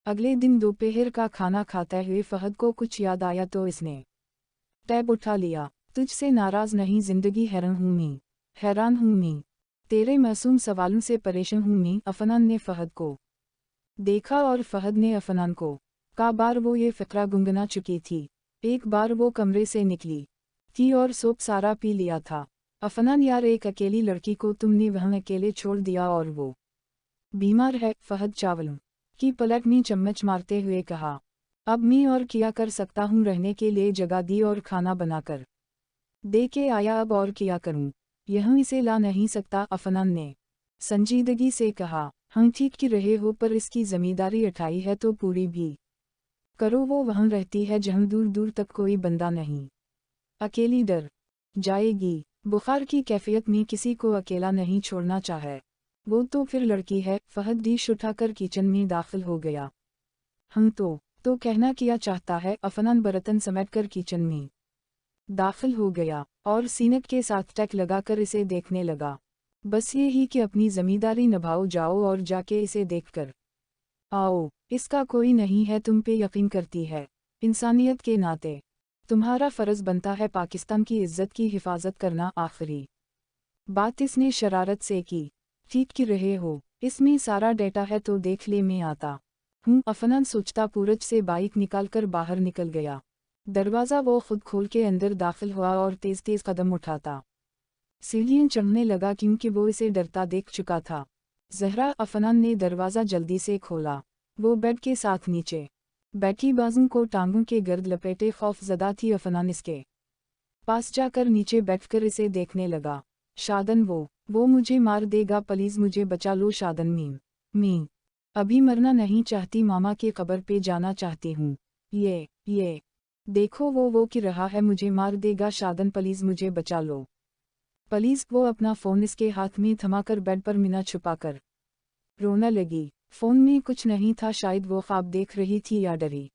अगले दिन दोपहर का खाना खाते हुए फहद को कुछ याद आया तो इसने टैब उठा लिया। तुझसे नाराज नहीं, जिंदगी हैरान हूँ मी, हैरान हूँ मी, तेरे मासूम सवालों से परेशान हूँ मी। अफनान ने फहद को देखा और फहद ने अफनान को। का बार वो ये फ़िक्रा गुनगुना चुकी थी। एक बार वो कमरे से निकली थी और सोप सारा पी लिया था। अफनान यार, एक अकेली लड़की को तुमने वहाँ अकेले छोड़ दिया और वो बीमार है। फहद चावलों की पलट में चम्मच मारते हुए कहा। अब मैं और क्या कर सकता हूँ, रहने के लिए जगह दी और खाना बनाकर दे के आया, अब और क्या करूँ, यहाँ इसे ला नहीं सकता। अफनान ने संजीदगी से कहा। हम ठीक की रहे हो, पर इसकी ज़िम्मेदारी उठाई है तो पूरी भी करो। वो वहाँ रहती है जहाँ दूर दूर तक कोई बंदा नहीं, अकेली डर जाएगी। बुखार की कैफियत में किसी को अकेला नहीं छोड़ना चाहे। वो तो फिर लड़की है। फहद डिश उठाकर किचन में दाखिल हो गया। हम तो कहना क्या चाहता है। अफनान बर्तन समेटकर किचन में दाखिल हो गया और सीनत के साथ टक लगाकर इसे देखने लगा। बस ये ही कि अपनी ज़िम्मेदारी निभाओ, जाओ और जाके इसे देखकर आओ। इसका कोई नहीं है, तुम पे यकीन करती है। इंसानियत के नाते तुम्हारा फ़र्ज़ बनता है पाकिस्तान की इज़्ज़त की हिफाजत करना। आखिरी बात इसने शरारत से की। ठीक की रहे हो, इसमें सारा डेटा है तो देख ले, मैं आता हूँ। अफनान सोचता पूरज से बाइक निकालकर बाहर निकल गया। दरवाज़ा वो खुद खोल के अंदर दाखिल हुआ और तेज़ तेज़ कदम उठाता सीढ़ियाँ चढ़ने लगा, क्योंकि वो इसे डरता देख चुका था। जहरा। अफनान ने दरवाज़ा जल्दी से खोला। वो बेड के साथ नीचे बैठी, बाजू को टांगों के गर्द लपेटे खौफजदा थी। अफनान इसके पास जाकर नीचे बैठकर इसे देखने लगा। शादन, वो मुझे मार देगा, प्लीज़ मुझे बचा लो शादन। मी अभी मरना नहीं चाहती, मामा की कब्र पे जाना चाहती हूँ। ये देखो, वो कि रहा है, मुझे मार देगा शादन, प्लीज़ मुझे बचा लो प्लीज़। वो अपना फ़ोन इसके हाथ में थमाकर बेड पर मिना छुपाकर रोना लगी। फ़ोन में कुछ नहीं था, शायद वो ख्वाब देख रही थी या डरी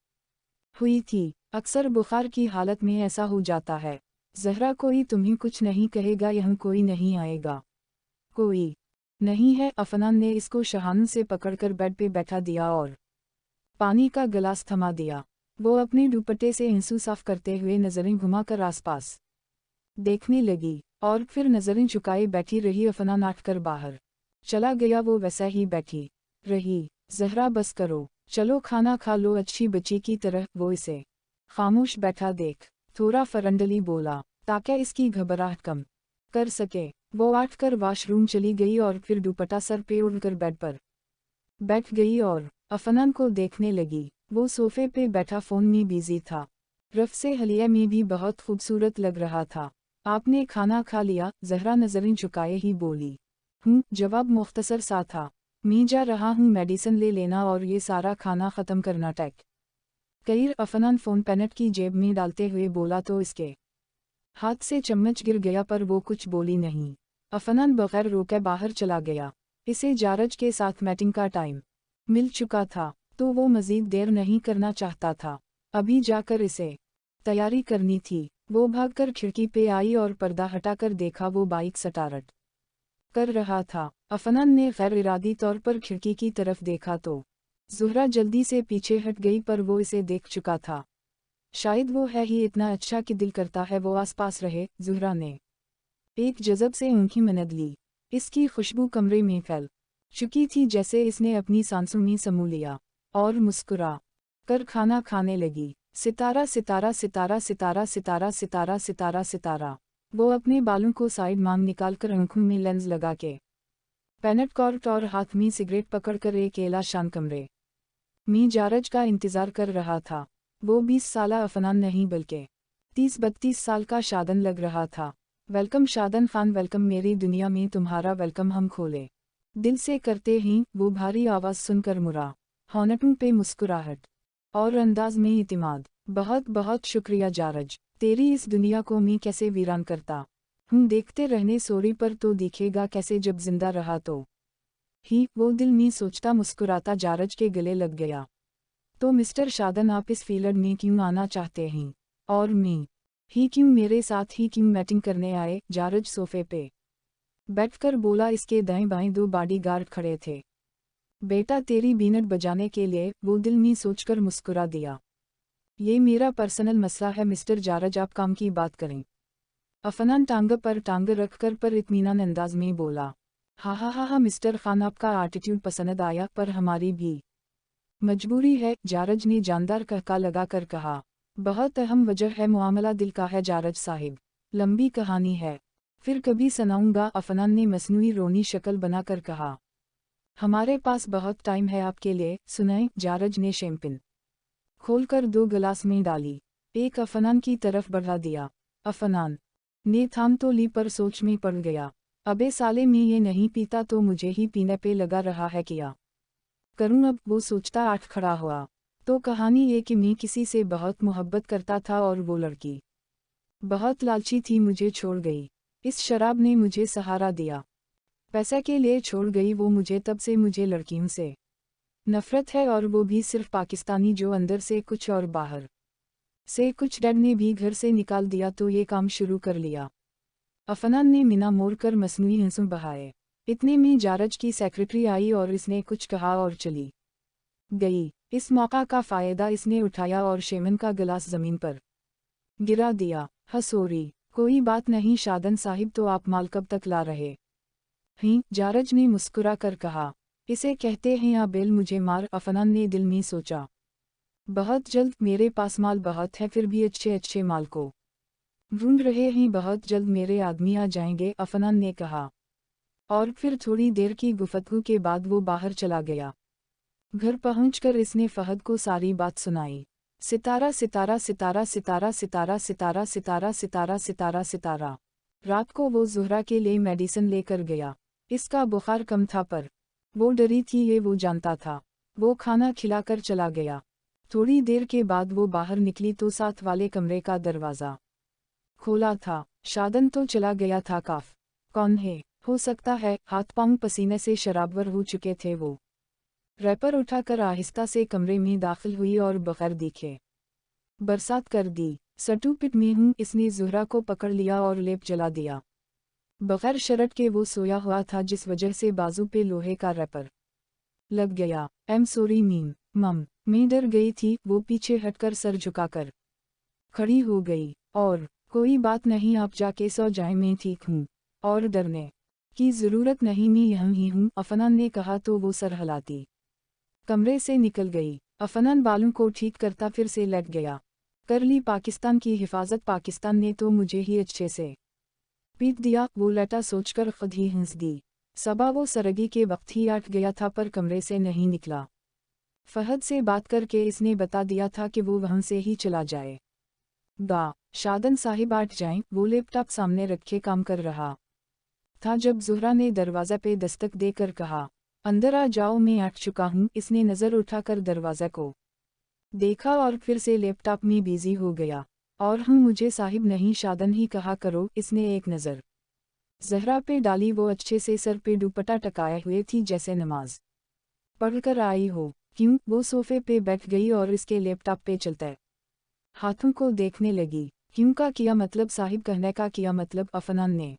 हुई थी। अक्सर बुखार की हालत में ऐसा हो जाता है। जहरा, कोई तुम्हें कुछ नहीं कहेगा, यहाँ कोई नहीं आएगा। कोई नहीं है। अफनान ने इसको शहानों से पकड़कर बेड पे बैठा दिया और पानी का गिलास थमा दिया। वो अपने दुपट्टे से आंसू साफ करते हुए नज़रें घुमाकर आसपास देखने लगी और फिर नज़रें झुकाए बैठी रही। अफनान आठकर बाहर चला गया। वो वैसा ही बैठी रही। जहरा, बस करो, चलो खाना खा लो अच्छी बच्ची की तरह। वो इसे खामोश बैठा देख थोड़ा फरंडली बोला, ताकि इसकी घबराहट कम कर सके। वो आठकर वॉशरूम चली गई और फिर दुपट्टा सर पे उड़कर बेड पर बैठ गई और अफनान को देखने लगी। वो सोफे पे बैठा फ़ोन में बिजी था। रफ से हलिया में भी बहुत खूबसूरत लग रहा था। आपने खाना खा लिया? जहरा नज़रें झुकाए ही बोली। जवाब मुख्तसर सा था। मैं जा रहा हूँ मेडिसिन ले लेना और ये सारा खाना ख़त्म करना। टेक कईर। अफनान फ़ोन पेनेट की जेब में डालते हुए बोला तो इसके हाथ से चम्मच गिर गया, पर वो कुछ बोली नहीं। अफनान बगैर रोके बाहर चला गया। इसे जारज के साथ मीटिंग का टाइम मिल चुका था, तो वो मज़ीद देर नहीं करना चाहता था। अभी जाकर इसे तैयारी करनी थी। वो भागकर खिड़की पे आई और पर्दा हटाकर देखा, वो बाइक स्टार्ट कर रहा था। अफनान ने गैर इरादी तौर पर खिड़की की तरफ देखा तो ज़ुहरा जल्दी से पीछे हट गई, पर वो इसे देख चुका था। शायद वो है ही इतना अच्छा कि दिल करता है वो आसपास रहे। ज़ुहरा ने एक जज़ब से ऊँखी मनद ली। इसकी खुशबू कमरे में फैल चुकी थी, जैसे इसने अपनी सांसों में समू लिया, और मुस्कुरा कर खाना खाने लगी। सितारा सितारा सितारा सितारा सितारा सितारा सितारा सितारा। वो अपने बालों को साइड मांग निकालकर आंखों में लेंस लगा के पेनेट कॉर्ट और हाथ में सिगरेट पकड़कर एक एलाशान कमरे में जारज का इंतज़ार कर रहा था। वो 20 साला अफनान नहीं बल्कि 30-32 साल का शादन लग रहा था। वेलकम शादन खान, वेलकम मेरी दुनिया में, तुम्हारा वेलकम हम खोले दिल से करते हैं। वो भारी आवाज़ सुनकर मुड़ा, होंठों पे मुस्कुराहट और अंदाज में इतिमाद। बहुत बहुत शुक्रिया जारज, तेरी इस दुनिया को मैं कैसे वीरान करता हूँ। देखते रहने सोरी पर तो दिखेगा कैसे जब जिंदा रहा तो ही। वो दिल में सोचता मुस्कुराता जारज के गले लग गया। तो मिस्टर शादन, आप इस फील्ड में क्यों आना चाहते हैं? और मैं ही क्यों मेरे साथ ही क्यों मीटिंग करने आए? जारज सोफे पे बैठकर बोला। इसके दाएं बाएं 2 बॉडीगार्ड खड़े थे। बेटा तेरी बीनट बजाने के लिए, वो दिल में सोचकर मुस्कुरा दिया। ये मेरा पर्सनल मसला है मिस्टर जारज, आप काम की बात करें। अफनान टांग पर टांग रखकर पर इत्मीनान अंदाज में बोला। हा मिस्टर खान, आपका एटीट्यूड पसंद आया, पर हमारी भी मजबूरी है, जारज ने जानदार कहका लगाकर कहा। बहुत अहम वजह है, मामला दिल का है जारज साहिब, लंबी कहानी है, फिर कभी सुनाऊंगा, अफनान ने मसनूई रोनी शक्ल बनाकर कहा। हमारे पास बहुत टाइम है आपके लिए, सुनाएं, जारज ने शैंपेन खोलकर 2 गिलास में डाली, एक अफनान की तरफ बढ़ा दिया। अफनान ने थाम तो ली पर सोच में पड़ गया। अबे साले, मैं ये नहीं पीता तो मुझे ही पीने पे लगा रहा है, क्या करूं अब, वो सोचता आठ खड़ा हुआ। तो कहानी ये कि मैं किसी से बहुत मोहब्बत करता था और वो लड़की बहुत लालची थी, मुझे छोड़ गई। इस शराब ने मुझे सहारा दिया, पैसे के लिए छोड़ गई वो मुझे, तब से मुझे लड़कियों से नफरत है, और वो भी सिर्फ पाकिस्तानी, जो अंदर से कुछ और बाहर से कुछ। डैड ने भी घर से निकाल दिया तो ये काम शुरू कर लिया। अफनान ने मिना मोड़ कर मसनूई हंसू बहाए। इतने में जारज की सेक्रेटरी आई और इसने कुछ कहा और चली गई। इस मौका का फायदा इसने उठाया और शेमन का गिलास जमीन पर गिरा दिया। हसोरी, कोई बात नहीं शादन साहिब, तो आप माल कब तक ला रहे हैं, जारज ने मुस्कुरा कर कहा। इसे कहते हैं या बेल मुझे मार, अफनान ने दिल में सोचा। बहुत जल्द, मेरे पास माल बहुत है, फिर भी अच्छे अच्छे माल को ढूंढ रहे हैं, बहुत जल्द मेरे आदमी आ जाएंगे, अफनान ने कहा। और फिर थोड़ी देर की गुफ्तगू के बाद वो बाहर चला गया। घर पहुंचकर इसने फहद को सारी बात सुनाई। सितारा सितारा सितारा सितारा सितारा सितारा सितारा सितारा सितारा सितारा। रात को वो ज़ुहरा के लिए मेडिसिन लेकर गया। इसका बुखार कम था, पर वो डरी थी, ये वो जानता था। वो खाना खिलाकर चला गया। थोड़ी देर के बाद वो बाहर निकली तो साथ वाले कमरे का दरवाज़ा खोला था। शादन तो चला गया था। काफ कौन है, हो सकता है, हाथ पांव पसीने से शराबवर हो चुके थे। वो रैपर उठाकर आहिस्ता से कमरे में दाखिल हुई और बगैर देखे बरसात कर दी। सटू पिट में हूँ, इसने ज़ुहरा को पकड़ लिया और लेप जला दिया। बगैर शर्ट के वो सोया हुआ था, जिस वजह से बाजू पे लोहे का रैपर लग गया। एम सॉरी मम, मैं डर गई थी। वो पीछे हटकर सर झुकाकर खड़ी हो गई। और कोई बात नहीं, आप जाके सो जाए, मैं ठीक हूँ और डरने की ज़रूरत नहीं, मैं यहाँ ही हूँ, अफनान ने कहा तो वो सर हिलाती कमरे से निकल गई। अफनान बालों को ठीक करता फिर से लेट गया। कर ली पाकिस्तान की हिफाजत, पाकिस्तान ने तो मुझे ही अच्छे से पीट दिया, वो लेटा सोचकर खुद ही हंस दी। सबा वो सरगी के वक्त ही आठ गया था, पर कमरे से नहीं निकला। फहद से बात करके इसने बता दिया था कि वो वहाँ से ही चला जाए। शादन साहिब आठ जाएं, वो लैपटॉप सामने रखे काम कर रहा था जब ज़ुहरा ने दरवाज़ा पे दस्तक देकर कहा, अंदर आ जाओ, मैं आठ चुका हूँ। इसने नज़र उठाकर दरवाज़ा को देखा और फिर से लैपटॉप में बिजी हो गया। और मुझे साहिब नहीं शादन ही कहा करो। इसने एक नज़र ज़हरा पे डाली, वो अच्छे से सर पे दुपट्टा टकाए हुए थी, जैसे नमाज पढ़कर आई हो। क्यों, वो सोफे पे बैठ गई और इसके लैपटॉप पे चलते हाथों को देखने लगी। क्यों का किया मतलब, साहिब कहने का किया मतलब, अफनान ने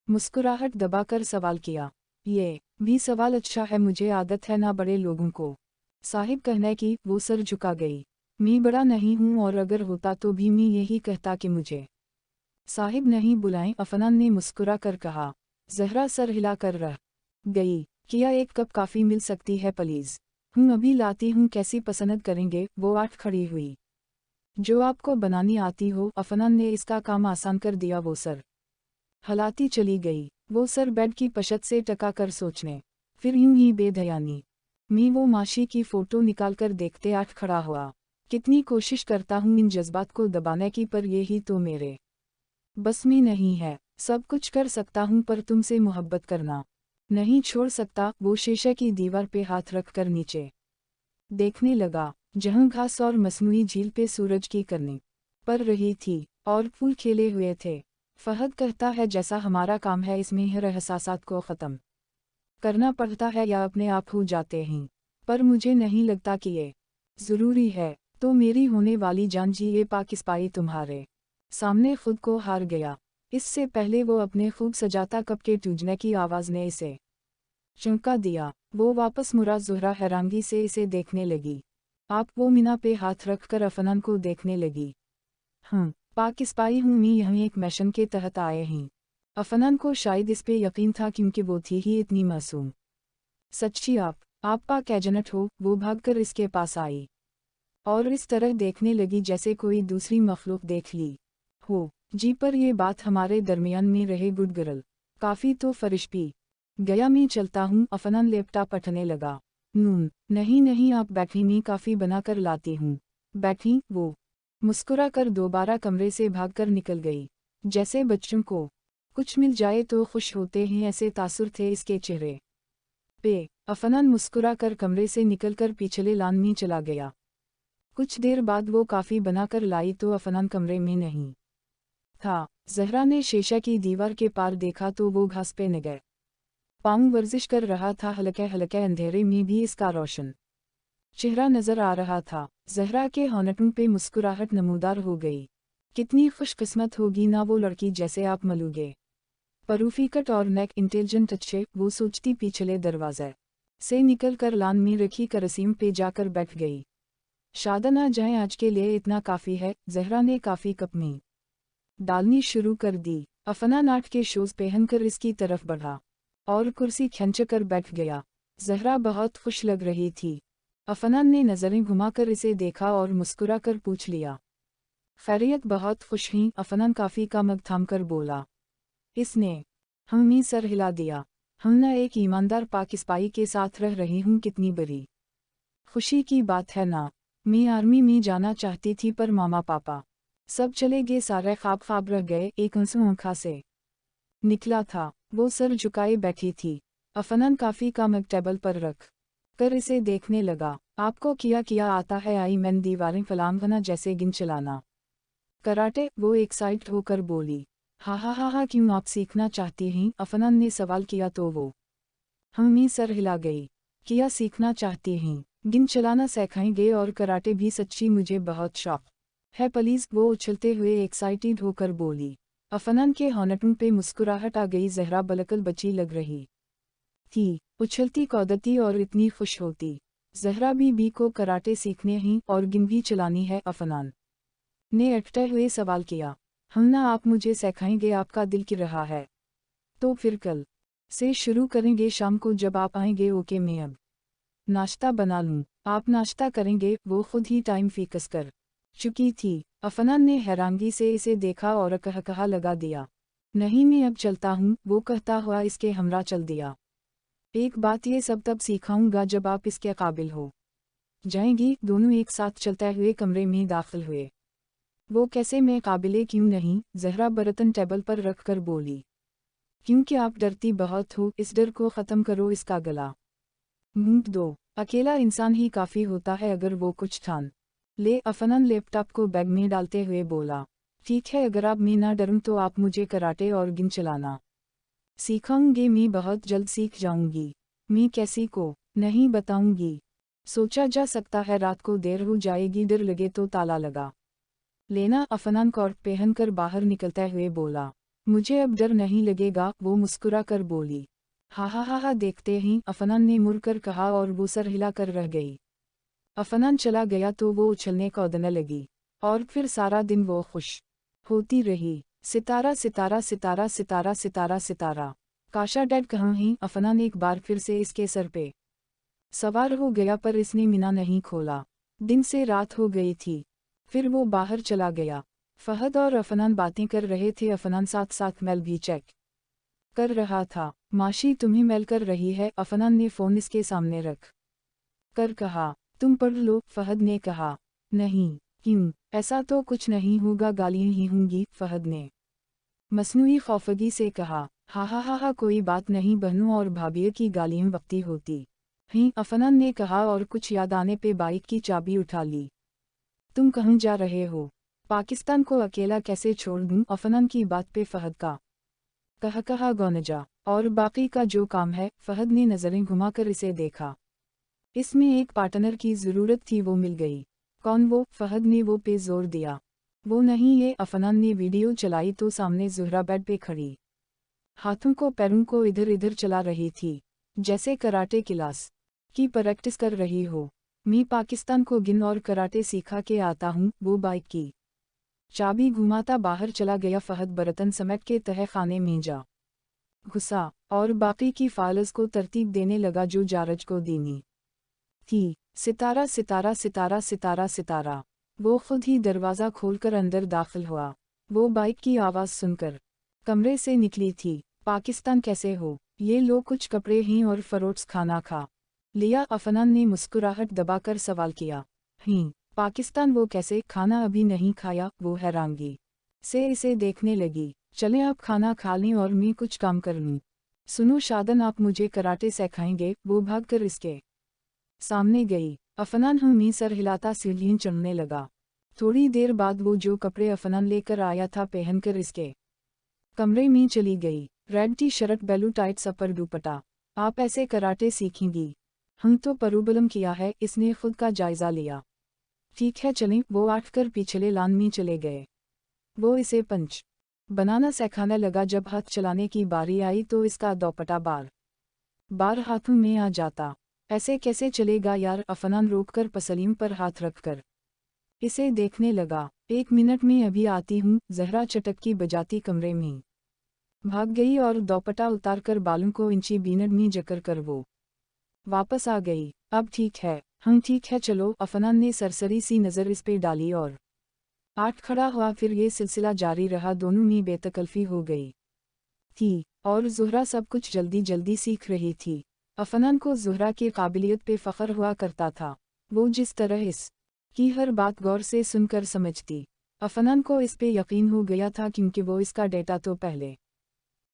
मुस्कुराहट दबाकर सवाल किया। ये भी सवाल अच्छा है, मुझे आदत है ना बड़े लोगों को साहिब कहने की। वो सर झुका गई। मैं बड़ा नहीं हूँ, और अगर होता तो भी मैं यही कहता कि मुझे साहिब नहीं बुलाएं, अफनान ने मुस्कुरा कर कहा। ज़हरा सर हिला कर रह गई। किया एक कप काफ़ी मिल सकती है प्लीज़? अभी लाती हूँ, कैसी पसंद करेंगे? वो आठ खड़ी हुई। जो आपको बनानी आती हो, अफनान ने इसका काम आसान कर दिया। वो सर हलाती चली गई। वो सर बेड की पशत से टका कर सोचने, फिर यूं ही बेधयानी मैं वो माशी की फ़ोटो निकालकर देखते आठ खड़ा हुआ। कितनी कोशिश करता हूँ इन जज्बात को दबाने की, पर ये ही तो मेरे बस में नहीं है। सब कुछ कर सकता हूँ, पर तुमसे मोहब्बत करना नहीं छोड़ सकता। वो शीशे की दीवार पे हाथ रखकर नीचे देखने लगा, जहाँ घास और मसनूई झील पे सूरज की किरणें पड़ रही थी और फूल खिले हुए थे। फहद कहता है, जैसा हमारा काम है, इसमें हर एहसासात को ख़त्म करना पड़ता है या अपने आप हो जाते हैं। पर मुझे नहीं लगता कि ये ज़रूरी है। तो मेरी होने वाली जान जी, ये पाकिस्तानी तुम्हारे सामने खुद को हार गया। इससे पहले वो अपने खूब सजाता कप के टूटने की आवाज़ ने इसे चौंका दिया। वो वापस मुड़ा। ज़ुहरा हैरानगी से इसे देखने लगी। आप वो मीना पे हाथ रखकर अफनान को देखने लगी। पाक स्पाई हूँ मैं, यहाँ एक मिशन के तहत आए हैं। अफनान को शायद इस पे यकीन था क्योंकि वो थी ही इतनी मासूम। सच्ची आप पाक एजेंट हो? वो भागकर इसके पास आई और इस तरह देखने लगी जैसे कोई दूसरी मखलूक देख ली हो। जी, पर ये बात हमारे दरमियान में रहे गुड गर्ल। काफ़ी तो फरिश पी गया, मैं चलता हूँ। अफनान लैपटॉप पढ़ने लगा। नहीं आप बैठी, मैं काफ़ी बनाकर लाती हूँ। बैठी। वो मुस्कुरा कर दोबारा कमरे से भागकर निकल गई। जैसे बच्चों को कुछ मिल जाए तो खुश होते हैं, ऐसे तासुर थे इसके चेहरे पे। अफनान मुस्कुरा कर कमरे से निकलकर पिछले लान में चला गया। कुछ देर बाद वो काफ़ी बनाकर लाई तो अफनान कमरे में नहीं था। ज़हरा ने शीशा की दीवार के पार देखा तो वो घास पे न गए पाँव वर्जिश कर रहा था। हल्के हल्के अंधेरे में भी इसका रोशन चेहरा नजर आ रहा था। ज़हरा के होंठों पे मुस्कुराहट नमूदार हो गई। कितनी खुशकिस्मत होगी ना वो लड़की जैसे आप मिलोगे। परूफी कट और नेक इंटेलिजेंट अच्छे, वो सोचती पिछले दरवाजे से निकल कर लान में रखी करसीम पे जाकर बैठ गई। शादा ना जाए, आज के लिए इतना काफ़ी है। ज़हरा ने काफ़ी कप में डालनी शुरू कर दी। अफनान आठ के शूज़ पहनकर इसकी तरफ बढ़ा और कुर्सी खींचकर बैठ गया। ज़हरा बहुत खुश लग रही थी। अफनान ने नज़रें घुमाकर इसे देखा और मुस्कुरा कर पूछ लिया, खैरियत? बहुत खुश हैं? अफनान काफ़ी का मग थामकर बोला। इसने हमें सर हिला दिया। हम ना एक ईमानदार पाक सिपाही के साथ रह रही हूँ, कितनी बड़ी खुशी की बात है ना। मैं आर्मी में जाना चाहती थी पर मामा पापा सब चले गए, सारे ख्वाब रह गए। एक आंसू आँखों से निकला था। वो सर झुकाए बैठी थी। अफनान काफ़ी का मग टेबल पर रख कर इसे देखने लगा। आपको किया आता है? आई मैंने दीवारें फलांगना जैसे गिन चलाना कराटे। वो एक्साइट होकर बोली। हा, क्यों, आप सीखना चाहती हैं? अफनान ने सवाल किया तो वो हमें सर हिला गई। किया सीखना चाहती हैं? गिन चलाना सिखाएंगे और कराटे भी। सच्ची मुझे बहुत शौक है प्लीज़। वो उछलते हुए एक्साइटेड होकर बोली। अफनान के होंठों पे मुस्कुराहट आ गई। ज़हरा बलकल बची लग रही थी, उछलती कूदती और इतनी खुश होती। ज़हरा भी को कराटे सीखने हैं और गिन भी चलानी है? अफनान ने अटकते हुए सवाल किया। हम ना, आप मुझे सिखाएंगे? आपका दिल की रहा है तो फिर कल से शुरू करेंगे, शाम को जब आप आएंगे। ओके, मैं अब नाश्ता बना लूँ? आप नाश्ता करेंगे? वो खुद ही टाइम फिक्स कर चुकी थी। अफनान ने हैरानगी से इसे देखा और कहा लगा दिया। नहीं, मैं अब चलता हूँ, वो कहता हुआ इसके हमरा चल दिया। एक बात, ये सब तब सिखाऊंगा जब आप इसके काबिल हो जाएंगी। दोनों एक साथ चलते हुए कमरे में दाखिल हुए। वो कैसे, मैं काबिले क्यों नहीं? ज़हरा बर्तन टेबल पर रख कर बोली। क्योंकि आप डरती बहुत हो, इस डर को ख़त्म करो। इसका गला मूंद दो। अकेला इंसान ही काफ़ी होता है अगर वो कुछ ठान ले। अफनान लैपटॉप को बैग में डालते हुए बोला। ठीक है, अगर आप मैं ना डरूं तो आप मुझे कराटे और गिन चलाना सीखाऊंगी। मैं बहुत जल्द सीख जाऊंगी। मैं कैसी को नहीं बताऊंगी। सोचा जा सकता है रात को देर हो जाएगी, डर लगे तो ताला लगा लेना। अफनान कोट पहनकर बाहर निकलते हुए बोला। मुझे अब डर नहीं लगेगा। वो मुस्कुरा कर बोली। हा, देखते ही। अफनान ने मुड़कर कहा और वो सर हिला कर रह गई। अफनान चला गया तो वो उछलने कूदने लगी और फिर सारा दिन वो खुश होती रही। सितारा सितारा सितारा सितारा सितारा सितारा। काशा डैड कहाँ हैं? अफनान एक बार फिर से इसके सर पे सवार हो गया पर इसने मीना नहीं खोला। दिन से रात हो गई थी। फिर वो बाहर चला गया। फहद और अफनान बातें कर रहे थे। अफनान साथ साथ मेल भी चेक कर रहा था। माशी तुम्हें मेल कर रही है? अफनान ने फ़ोन इसके सामने रख कर कहा। तुम पढ़ लो। फहद ने कहा। नहीं। क्यों? ऐसा तो कुछ नहीं होगा, गालियाँ ही होंगी। फहद ने मसनूई खौफगी से कहा। हा, कोई बात नहीं, बहनों और भाभियों की गालियाँ वक्ती होती हैं। अफनान ने कहा और कुछ याद आने पे बाइक की चाबी उठा ली। तुम कहाँ जा रहे हो? पाकिस्तान को अकेला कैसे छोड़ दूँ? अफनान की बात पे फहद का कहा गौनजा। और बाकी का जो काम है? फहद ने नज़रें घुमाकर इसे देखा। इसमें एक पार्टनर की ज़रूरत थी, वो मिल गई। कौन वो? फहद ने वो पे जोर दिया। वो नहीं ये। अफनान ने वीडियो चलाई तो सामने ज़ुहरा बेड पे खड़ी हाथों को पैरों को इधर इधर चला रही थी। जैसे कराटे क्लास की प्रैक्टिस कर रही हो। मैं पाकिस्तान को गिन और कराटे सीखा के आता हूँ। वो बाइक की चाबी घुमाता बाहर चला गया। फहद बर्तन समेट के तह खाने में जा घुसा और बाकी की फाइल्स को तरतीब देने लगा जो जारज को देनी थी। सितारा सितारा सितारा सितारा सितारा। वो खुद ही दरवाज़ा खोलकर अंदर दाखिल हुआ। वो बाइक की आवाज़ सुनकर कमरे से निकली थी। पाकिस्तान कैसे हो? ये लो कुछ कपड़े ही और फरोट्स खाना खा लिया। अफनान ने मुस्कुराहट दबाकर सवाल किया। पाकिस्तान वो कैसे? खाना अभी नहीं खाया। वो हैरानगी से इसे देखने लगी। चलें आप खाना खा लें और मैं कुछ काम कर लूँ। सुनो शादन आप मुझे कराटे सिखाएंगे? वो भागकर इसके सामने गई। अफनान में सर हिलाता सीढ़ियाँ चढ़ने लगा। थोड़ी देर बाद वो जो कपड़े अफनान लेकर आया था पहनकर इसके कमरे में चली गई। रेड टी शर्ट बेलू टाइट अपर दुपट्टा। आप ऐसे कराटे सीखेंगी? तो परूबलम किया है। इसने खुद का जायजा लिया। ठीक है चलें। वो आठकर पिछले लान में चले गए। वो इसे पंच बनाना सिखाने लगा। जब हाथ चलाने की बारी आई तो इसका दुपट्टा बार हाथों में आ जाता। ऐसे कैसे चलेगा यार? अफनान रोककर पसलीम पर हाथ रखकर इसे देखने लगा। 1 मिनट में अभी आती हूँ। जहरा चटकी बजाती कमरे में भाग गई और दुपट्टा उतारकर बालों को इंची बीनड में जकड़ कर वो वापस आ गई। अब ठीक है? ठीक है चलो। अफनान ने सरसरी सी नज़र इस पे डाली और आठ खड़ा हुआ। फिर ये सिलसिला जारी रहा। दोनों में बेतकल्फी हो गई थी और ज़ुहरा सब कुछ जल्दी जल्दी सीख रही थी। अफनान को ज़ुहरा की काबिलियत पे फ़ख्र हुआ करता था। वो जिस तरह इस की हर बात गौर से सुनकर समझती। अफनान को इस पे यकीन हो गया था क्योंकि वो इसका डेटा तो पहले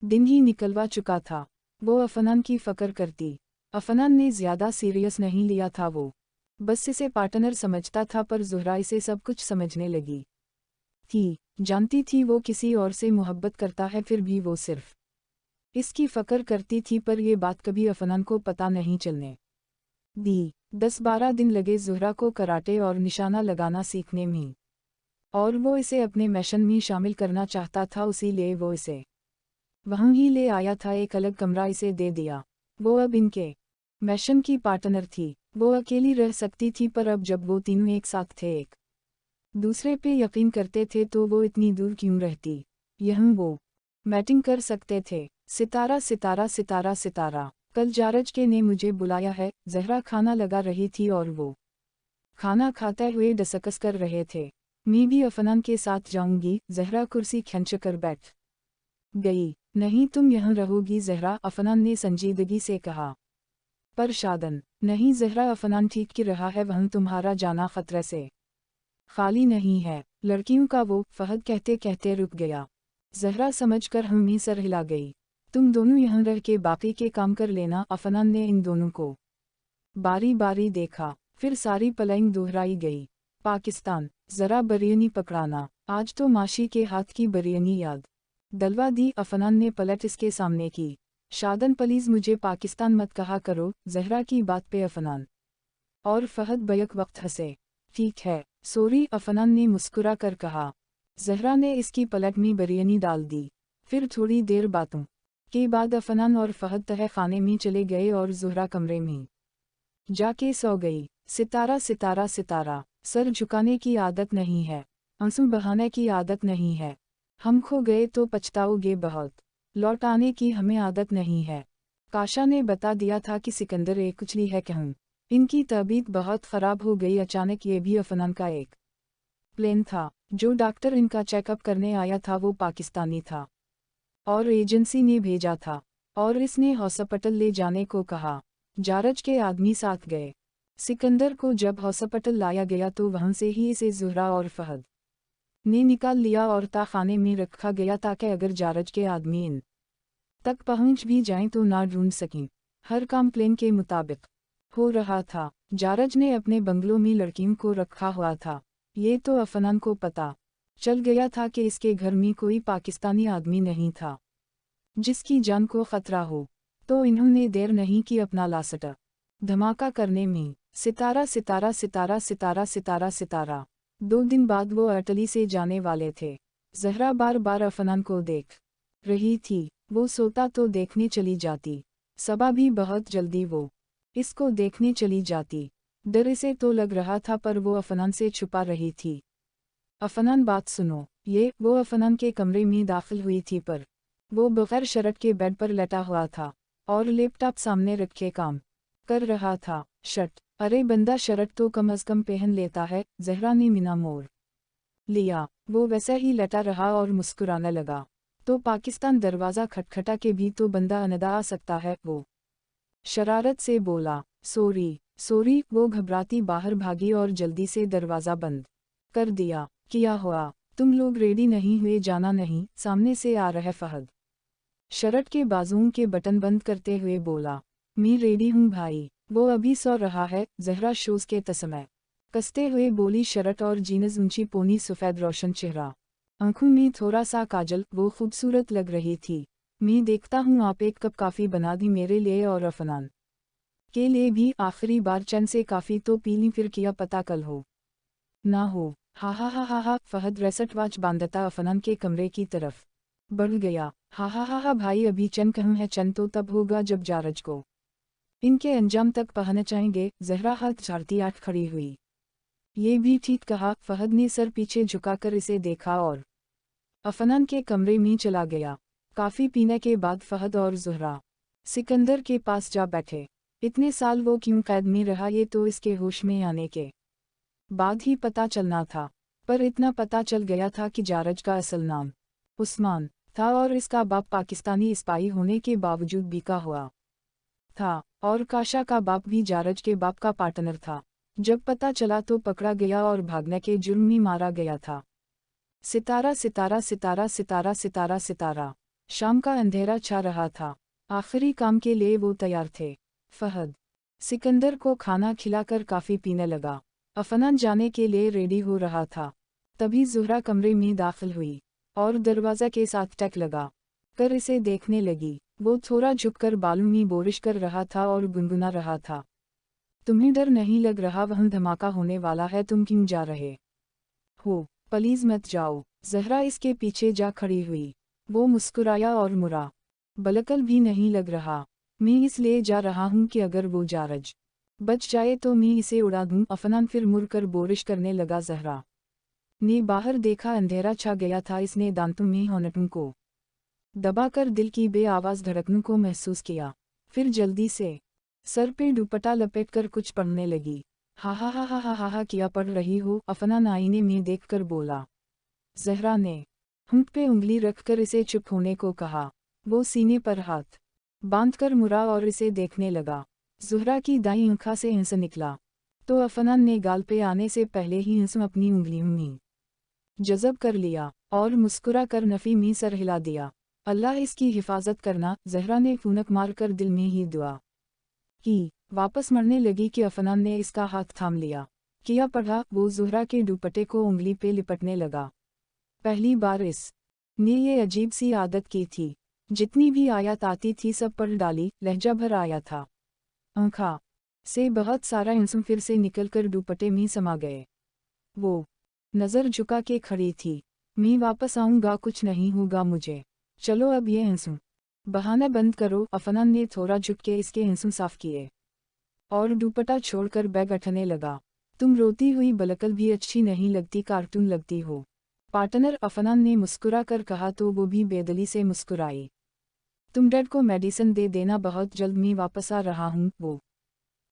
दिन ही निकलवा चुका था। वो अफनान की फ़क्र करती। अफनान ने ज़्यादा सीरियस नहीं लिया था। वो बस इसे पार्टनर समझता था। पर ज़ुहरा इसे सब कुछ समझने लगी थी। जानती थी वो किसी और से मोहब्बत करता है फिर भी वो सिर्फ इसकी फ़क्र करती थी। पर ये बात कभी अफनान को पता नहीं चलने दी। 10-12 दिन लगे ज़ुहरा को कराटे और निशाना लगाना सीखने में और वो इसे अपने मिशन में शामिल करना चाहता था। उसी लिए वो इसे वहाँ ही ले आया था। एक अलग कमरा इसे दे दिया। वो अब इनके मिशन की पार्टनर थी। वो अकेली रह सकती थी पर अब जब वो तीनों एक साथ थे एक दूसरे पे यकीन करते थे तो वो इतनी दूर क्यों रहती? यहीं वो मैटिंग कर सकते थे। सितारा सितारा सितारा सितारा। कल जारज के ने मुझे बुलाया है। जहरा खाना लगा रही थी और वो खाना खाते हुए डिस्कस कर रहे थे। मैं भी अफनान के साथ जाऊंगी। जहरा कुर्सी खींच कर बैठ गई। नहीं तुम यहाँ रहोगी जहरा? अफनान ने संजीदगी से कहा। पर शादन नहीं जहरा। अफनान ठीक की रहा है। वहाँ तुम्हारा जाना खतरे से खाली नहीं है। लड़कियों का वो फहद कहते कहते रुक गया। जहरा समझकर में सर हिला गई। तुम दोनों यहाँ रह के बाकी के काम कर लेना। अफनान ने इन दोनों को बारी बारी देखा। फिर सारी प्लानिंग दोहराई गई। पाकिस्तान ज़रा बिरयानी पकड़ाना। आज तो माशी के हाथ की बिरयानी याद दलवा दी। अफनान ने पलट इसके सामने की। शादन प्लीज़ मुझे पाकिस्तान मत कहा करो। जहरा की बात पे अफनान और फहद बैक वक्त हंसे। ठीक है सॉरी। अफनान ने मुस्कुरा कर कहा। जहरा ने इसकी पलट में बिरयानी डाल दी। फिर थोड़ी देर बातों के बाद अफनान और फहद तह खाने में चले गए और ज़ुहरा कमरे में जाके सो गई। सितारा सितारा सितारा। सर झुकाने की आदत नहीं है। आंसू बहाने की आदत नहीं है। हम खो गए तो पछताओगे बहुत। लौट आने की हमें आदत नहीं है। काशा ने बता दिया था कि सिकंदर एक कुचली है कहूँ। इनकी तबीयत बहुत ख़राब हो गई अचानक। ये भी अफनान का एक प्लेन था। जो डॉक्टर इनका चेकअप करने आया था वो पाकिस्तानी था और एजेंसी ने भेजा था और इसने हॉस्पिटल ले जाने को कहा। जारज के आदमी साथ गए। सिकंदर को जब हॉस्पिटल लाया गया तो वहाँ से ही इसे ज़ुहरा और फहद ने निकाल लिया और ताखाने में रखा गया ताकि अगर जारज के आदमी इन तक पहुँच भी जाएं तो ना ढूंढ सकें। हर काम प्लेन के मुताबिक हो रहा था। जारज ने अपने बंगलों में लड़कियों को रखा हुआ था। ये तो अफनान को पता चल गया था कि इसके घर में कोई पाकिस्तानी आदमी नहीं था जिसकी जान को खतरा हो। तो इन्होंने देर नहीं की अपना लासट धमाका करने में। सितारा सितारा सितारा सितारा सितारा सितारा। 2 दिन बाद वो इटली से जाने वाले थे। जहरा बार बार अफनान को देख रही थी। वो सोता तो देखने चली जाती। सबा भी बहुत जल्दी वो इसको देखने चली जाती। डर से तो लग रहा था पर वो अफनान से छुपा रही थी। अफनान बात सुनो। वो अफनान के कमरे में दाखिल हुई थी पर वो बगैर शर्ट के बेड पर लेटा हुआ था और लैपटॉप सामने रखे काम कर रहा था। शर्ट, अरे बंदा शर्ट तो कम अज कम पहन लेता है। जहरा ने मीना मोड़ लिया। वो वैसा ही लेटा रहा और मुस्कुराने लगा। तो पाकिस्तान दरवाज़ा खटखटा के भी तो बंदा अनदा आ सकता है। वो शरारत से बोला। Sorry sorry. वो घबराती बाहर भागी और जल्दी से दरवाज़ा बंद कर दिया। क्या हुआ? तुम लोग रेडी नहीं हुए? जाना नहीं? सामने से आ रहे फहद शर्ट के बाजुओं के बटन बंद करते हुए बोला। मैं रेडी हूँ भाई। वो अभी सो रहा है। जहरा शूज के तस्मे कसते हुए बोली। शर्ट और जीन्स ऊंची पोनी, सफ़ेद रोशन चेहरा, आंखों में थोड़ा सा काजल। वो खूबसूरत लग रही थी। मैं देखता हूँ आप एक कप काफ़ी बना दी मेरे लिए और अफनान के लिए भी। आखिरी बार चैन से काफ़ी तो पी ली, फिर किया पता कल हो ना हो। हा हा हा हा हा। फहद रेसट वाच बांधता अफनान के कमरे की तरफ बढ़ गया। हा हा हा हा भाई, अभी चैन कहाँ है? चैन तो तब होगा जब जारज को इनके अंजाम तक पहुंच जाएंगे। जहरा हाथ झाड़ती आठ खड़ी हुई। ये भी ठीक कहा। फहद ने सर पीछे झुकाकर इसे देखा और अफनान के कमरे में चला गया। काफ़ी पीने के बाद फहद और ज़ुहरा सिकंदर के पास जा बैठे। इतने साल वो क्यों कैद में रहा, ये तो इसके होश में आने के बाद ही पता चलना था। पर इतना पता चल गया था कि जारज का असल नाम उस्मान था और इसका बाप पाकिस्तानी स्पाई होने के बावजूद बिका हुआ था। और काशा का बाप भी जारज के बाप का पार्टनर था। जब पता चला तो पकड़ा गया और भागने के जुर्म में मारा गया था। सितारा सितारा सितारा सितारा सितारा सितारा। शाम का अंधेरा छा रहा था। आखिरी काम के लिए वो तैयार थे। फहद सिकंदर को खाना खिलाकर काफ़ी पीने लगा। अफनान जाने के लिए रेडी हो रहा था। तभी ज़ुहरा कमरे में दाखिल हुई और दरवाज़ा के साथ टक लगा कर इसे देखने लगी। वो थोड़ा झुककर बालों में बोरिश कर रहा था और गुनगुना रहा था। तुम्हें डर नहीं लग रहा? वहाँ धमाका होने वाला है, तुम क्यों जा रहे हो? प्लीज मत जाओ। जहरा इसके पीछे जा खड़ी हुई। वो मुस्कुराया और मुड़ा। बलकल भी नहीं लग रहा। मैं इसलिए जा रहा हूँ कि अगर वो जारज बच जाए तो मैं इसे उड़ा दूँ। अफनान फिर मुड़कर बोरिश करने लगा। जहरा ने बाहर देखा, अंधेरा छा गया था। इसने दांतों में होंठों को दबाकर दिल की बेआवाज़ धड़कनों को महसूस किया। फिर जल्दी से सर पे दुपट्टा लपेटकर कुछ पढ़ने लगी। हा हा हा हा हा हा हा। क्या पढ़ रही हो? अफनान आईने में देखकर बोला। जहरा ने होंठ पे उंगली रखकर इसे चुप होने को कहा। वो सीने पर हाथ बांधकर मुड़ा और इसे देखने लगा। ज़ुहरा की दाईं आँख से हंस निकला तो अफनान ने गाल पे आने से पहले ही हंस अपनी उंगलियों में जज़ब कर लिया और मुस्कुरा कर नफ़ी में सर हिला दिया। अल्लाह इसकी हिफाजत करना। जहरा ने फूनक मारकर दिल में ही दुआ की वापस मरने लगी कि अफनान ने इसका हाथ थाम लिया। किया पढ़ा। वो ज़ुहरा के दुपट्टे को उंगली पे लिपटने लगा। पहली बार इस ने ये अजीब सी आदत की थी। जितनी भी आयत आती थी सब पढ़ डाली। लहजा भर आया था। आँखा से बहुत सारा इंसम फिर से निकलकर दुपट्टे में समा गए। वो नज़र झुका के खड़ी थी। मैं वापस आऊँगा, कुछ नहीं होगा मुझे। चलो अब ये इंसम बहाना बंद करो। अफनान ने थोड़ा झुक के इसके इंसम साफ किए और दुपट्टा छोड़कर बैग उठने लगा। तुम रोती हुई बलकल भी अच्छी नहीं लगती, कार्टून लगती हो। पार्टनर अफनान ने मुस्कुरा कर कहा तो वो भी बेदली से मुस्कुराई। तुम डैड को मेडिसिन दे देना, बहुत जल्द मैं वापस आ रहा हूँ। वो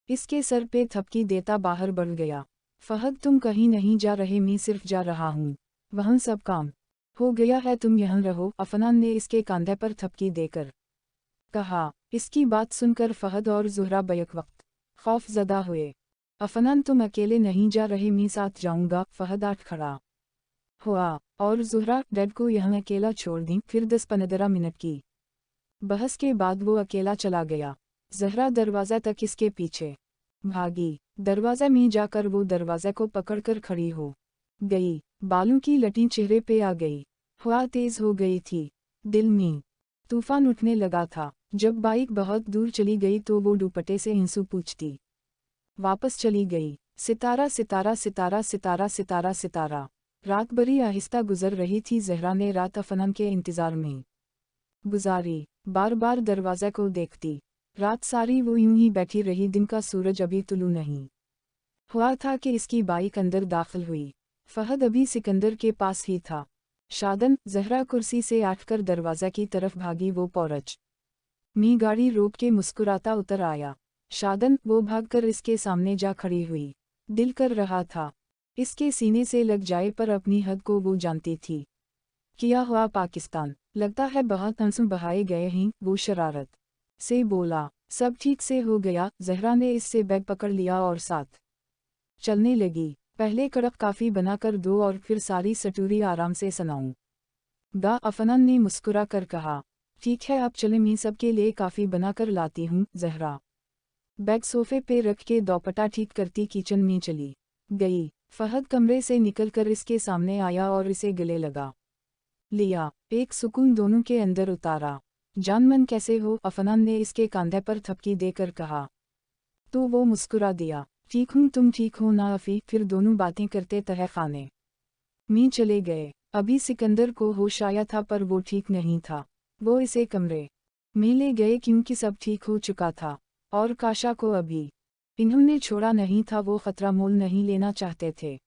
इसके सर पे थपकी देता बाहर बढ़ गया। फहद तुम कहीं नहीं जा रहे, मैं सिर्फ जा रहा हूँ। वहाँ सब काम हो गया है, तुम यहाँ रहो। अफनान ने इसके कंधे पर थपकी देकर कहा। इसकी बात सुनकर फहद और ज़ुहरा बैक वक्त खौफज़दा हुए। अफनान तुम अकेले नहीं जा रहे, मैं साथ जाऊँगा। फहद आठ खड़ा हुआ और ज़ुहरा डैड को यहाँ अकेला छोड़ दी। फिर 10-15 मिनट की बहस के बाद वो अकेला चला गया। जहरा दरवाज़ा तक इसके पीछे भागी। दरवाज़ा में जाकर वो दरवाज़े को पकड़कर खड़ी हो गई। बालों की लटी चेहरे पे आ गई। हवा तेज़ हो गई थी। दिल में तूफान उठने लगा था। जब बाइक बहुत दूर चली गई तो वो दुपट्टे से हिंसू पूछती वापस चली गई। सितारा सितारा सितारा सितारा सितारा सितारा। रात बड़ी आहिस्ता गुजर रही थी। जहरा ने रात अफनान के इंतज़ार में गुजारी। बार बार दरवाज़े को देखती रात सारी वो यूं ही बैठी रही, दिन का सूरज अभी तुलू नहीं हुआ था कि इसकी बाइक अंदर दाखिल हुई। फहद अभी सिकंदर के पास ही था। शादन, ज़हरा कुर्सी से उठकर दरवाज़ा की तरफ भागी। वो पौरच मी गाड़ी रोक के मुस्कुराता उतर आया। शादन, वो भागकर इसके सामने जा खड़ी हुई। दिल कर रहा था इसके सीने से लग जाए, पर अपनी हद को वो जानती थी। किया हुआ पाकिस्तान, लगता है बहुत आंसू बहाए गए हैं, वो शरारत से बोला। सब ठीक से हो गया। ज़हरा ने इससे बैग पकड़ लिया और साथ चलने लगी। पहले कड़क काफ़ी बनाकर दो और फिर सारी सटूरी आराम से सुनाऊं। दा अफनान ने मुस्कुरा कर कहा। ठीक है, आप चले, मैं सबके लिए काफ़ी बनाकर लाती हूँ। ज़हरा बैग सोफे पे रख के दोपट्टा ठीक करती किचन में चली गई। फहद कमरे से निकलकर इसके सामने आया और इसे गले लगा लिया। एक सुकून दोनों के अंदर उतारा। जान मन कैसे हो? अफनान ने इसके कंधे पर थपकी देकर कहा। तो वो मुस्कुरा दिया। ठीक हूँ, तुम ठीक हो ना अफ़ी? फिर दोनों बातें करते तह खाने में चले गए। अभी सिकंदर को होश आया था, पर वो ठीक नहीं था। वो इसे कमरे में ले गए क्योंकि सब ठीक हो चुका था, और काशा को अभी इन्होंने छोड़ा नहीं था। वो खतरा मोल नहीं लेना चाहते थे।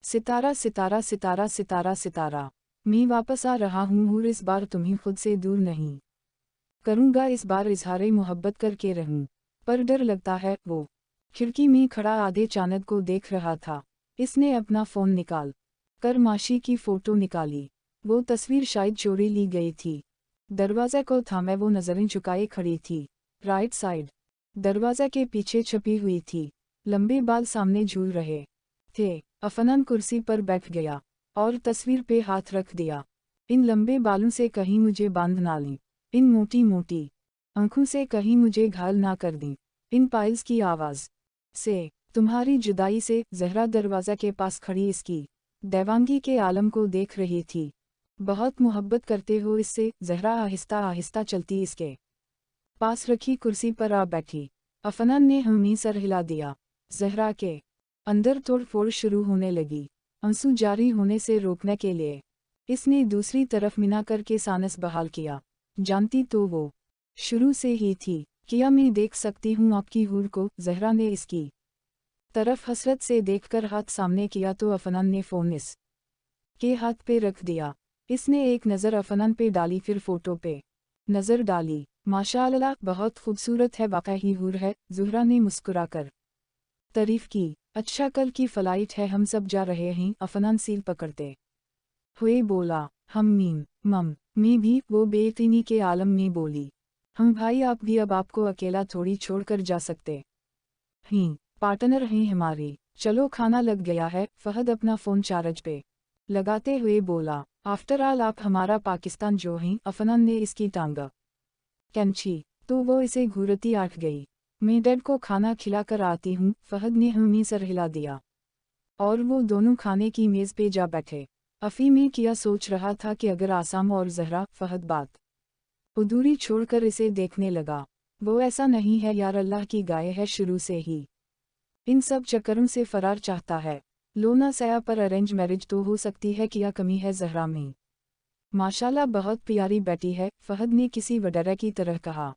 सितारा सितारा सितारा सितारा सितारा, मैं वापस आ रहा हूँ और इस बार तुम्हें खुद से दूर नहीं करूँगा। इस बार इजहारे मोहब्बत करके रहूँ, पर डर लगता है। वो खिड़की में खड़ा आधे चांद को देख रहा था। इसने अपना फ़ोन निकाल कर माशी की फ़ोटो निकाली। वो तस्वीर शायद चोरी ली गई थी। दरवाज़े को थामे वो नज़रें झुकाए खड़ी थी। राइट साइड दरवाज़े के पीछे छपी हुई थी। लंबे बाल सामने झूल रहे थे। अफनान कुर्सी पर बैठ गया और तस्वीर पे हाथ रख दिया। इन लंबे बालों से कहीं मुझे बांध ना लें, इन मोटी मोटी आँखों से कहीं मुझे घायल ना कर दें, इन पाइल्स की आवाज़ से, तुम्हारी जुदाई से। ज़हरा दरवाज़ा के पास खड़ी इसकी देवांगी के आलम को देख रही थी। बहुत मोहब्बत करते हो इससे? ज़हरा आहिस्ता आहिस्ता चलती इसके पास रखी कुर्सी पर आ बैठी। अफनान ने हमी सर हिला दिया। ज़हरा के अंदर तोड़ फोड़ शुरू होने लगी। आंसू जारी होने से रोकने के लिए इसने दूसरी तरफ मिना करके सानस बहाल किया। जानती तो वो शुरू से ही थी। किया मैं देख सकती हूँ आपकी हूर को? ज़हरा ने इसकी तरफ हसरत से देखकर हाथ सामने किया तो अफनान ने फ़ोन इस के हाथ पे रख दिया। इसने एक नज़र अफनान पे डाली, फिर फ़ोटो पे नज़र डाली। माशाअल्लाह, बहुत खूबसूरत है, वाकई हूर है। ज़ुहरा ने मुस्कुराकर तारीफ की। अच्छा, कल की फ़्लाइट है, हम सब जा रहे हैं। अफनान सील पकड़ते हुए बोला। हम मीम मम में भी, वो बेयकीनी के आलम में बोली। हम भाई, आप भी अब आपको अकेला थोड़ी छोड़कर जा सकते हैं, पार्टनर हैं हमारी। चलो, खाना लग गया है। फहद अपना फ़ोन चार्ज पे लगाते हुए बोला। आफ्टर ऑल आप हमारा पाकिस्तान जो हैं। अफनान ने इसकी टांग कैंची तो वो इसे घूरती आठ गई। मैं डैड को खाना खिला कर आती हूँ। फहद ने हमी सर हिला दिया और वो दोनों खाने की मेज़ पे जा बैठे। अफ़ी में किया सोच रहा था कि अगर आसाम और ज़हरा। फहद बात अधूरी छोड़कर इसे देखने लगा। वो ऐसा नहीं है यार, अल्लाह की गाय है, शुरू से ही इन सब चक्करों से फरार चाहता है। लोना सया पर अरेंज मैरिज तो हो सकती है, क्या कमी है ज़हरा में? माशाल्लाह, बहुत प्यारी बेटी है। फहद ने किसी वडरा की तरह कहा।